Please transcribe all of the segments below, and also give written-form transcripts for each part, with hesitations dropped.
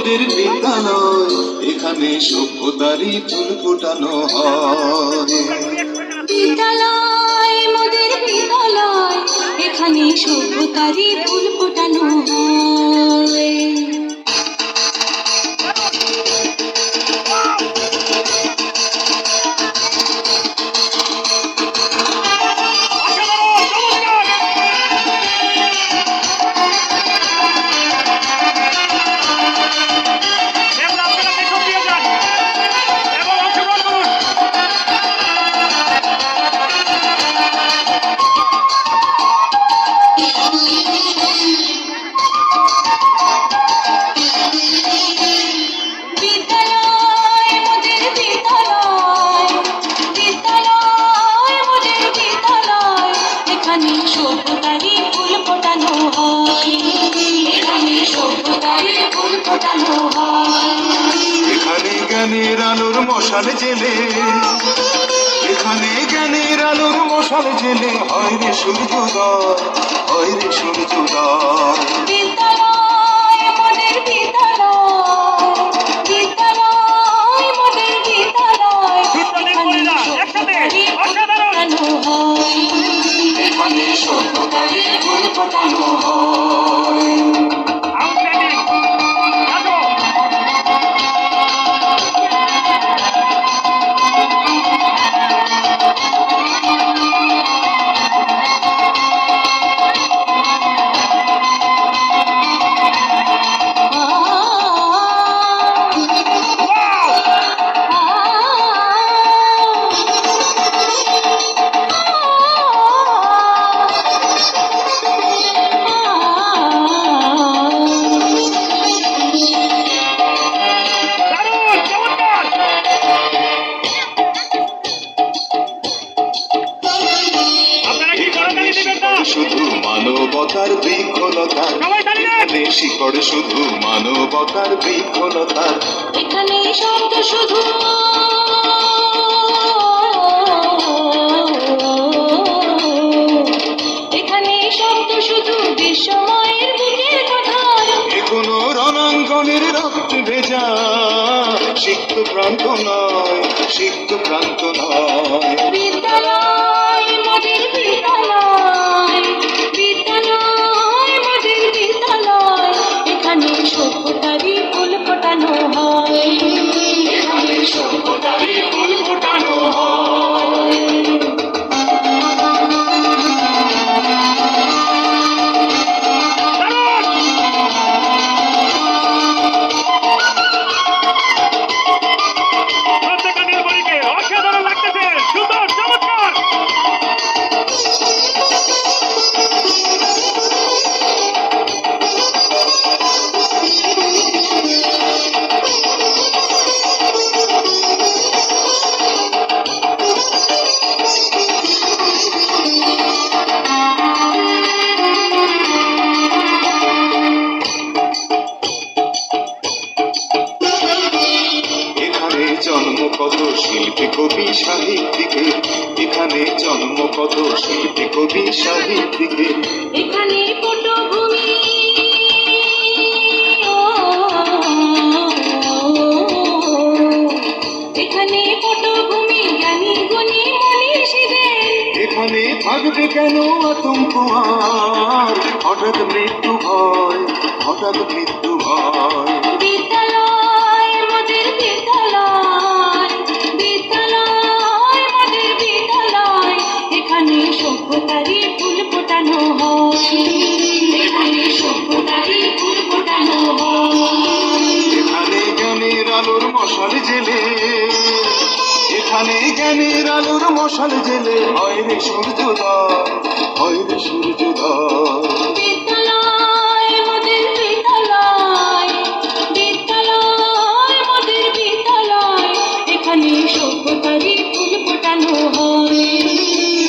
মোদের বিদ্যালয়, এখানে সভ্যতারই ফুল ফোটানো হয়। বিদ্যালয় মোদের বিদ্যালয়, এখানে সভ্যতারই ফুল ফোটানো হয়। এখানে জ্ঞানের আলোর মশাল জেলে, এখানে জ্ঞানের আলোর মশাল জেলে হয় রে সূর্যোদয়, হয় রে সূর্যোদয়। বিদ্যালয় মোদের বিদ্যালয়, বিদ্যালয় মোদের বিদ্যালয়, এখানে সভ্যতারই ফুল ফোটানো হয়। শুধু মানবতার বৃক্ষলতার, এখানে শিকড় শুধু মানবতার বৃক্ষলতার। এখানে শব্দ শুধু এখানে শব্দ শুধু বিশ্বময়ের বুকের কথার। এখনো রণাঙ্গনের রক্ত ভেজা সিক্ত প্রান্ত নয়, সিক্ত প্রান্ত নয়। বিদ্যালয় মোদের বিদ্যালয়, বিদ্যালয় মোদের বিদ্যালয়, এখানে সভ্যতারই ফুল ফোটানো হয়, এখানে সভ্যতারই ফুল ফোটানো হয়। জন্ম কত শিল্পী কবি সাহিত্যিকের, এখানে জন্ম কত শিল্পী কবি সাহিত্যিকের। এখানে পটভূমি, এখানে পটভূমি জ্ঞানী গুণী মনীষীদের। এখানে থাকবে কেন আতঙ্ক আর হঠাৎ মৃত্যু ভয়, হঠাৎ মৃত্যু ভয়। বিদ্যালয় মোদের বিদ্যালয়, বিদ্যালয় মোদের বিদ্যালয়, এখানে সভ্যতারই ফুল ফোটানো হয়, এখানে সভ্যতারই ফুল ফোটানো হয়। এখানে জ্ঞানের আলোর মশাল জেলে, এখানে জ্ঞানের আলোর মশাল জেলে হয় রে সূর্যোদয়, হয় রে সূর্যোদয়। বিদ্যালয় মোদের বিদ্যালয়, বিদ্যালয় মোদের বিদ্যালয়, এখানে সভ্যতারই ফুল ফোটানো হয়,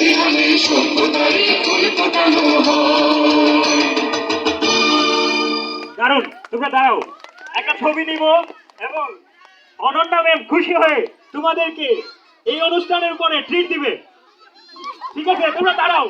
এখানে সভ্যতারই ফুল ফোটানো হয়। দারুণ, তোমরা দাঁড়াও, একটা ছবি নিব এবং অনন্যা ম্যাম খুশি হয়ে তোমাদেরকে এই অনুষ্ঠানের উপরে ট্রিট দিবে। ঠিক আছে, তোমরা দাঁড়াও।